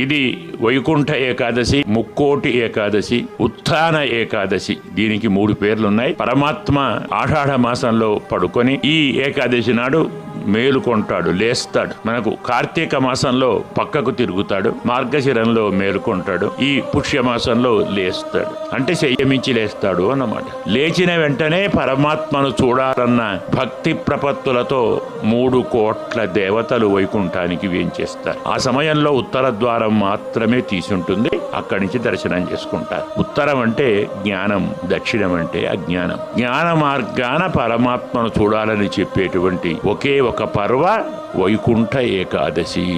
ఇది వైకుంఠ ఏకాదశి, ముక్కోటి ఏకాదశి, ఉత్థాన ఏకాదశి. దీనికి 3 పేర్లున్నాయి. పరమాత్మ ఆషాఢ మాసంలో పడుకొని ఈ ఏకాదశి నాడు మేలుకొంటాడు, లేస్తాడు. మనకు కార్తీక మాసంలో పక్కకు తిరుగుతాడు, మార్గశిరంలో మేలుకొంటాడు, ఈ పుష్య మాసంలో లేస్తాడు. అంటే సంయమించి లేస్తాడు అన్నమాట. లేచిన వెంటనే పరమాత్మను చూడాలన్న భక్తి ప్రపత్తులతో 3 కోట్ల దేవతలు వైకుంఠానికి వేంచేస్తారు. ఆ సమయంలో ఉత్తర ద్వారం మాత్రమే తీసుంటుంది. అక్కడి నుంచి దర్శనం చేసుకుంటారు. ఉత్తరం అంటే జ్ఞానం, దక్షిణం అంటే అజ్ఞానం. జ్ఞాన మార్గాన పరమాత్మను చూడాలని చెప్పేటువంటి ఒకే ఒక పర్వ వైకుంఠ ఏకాదశి.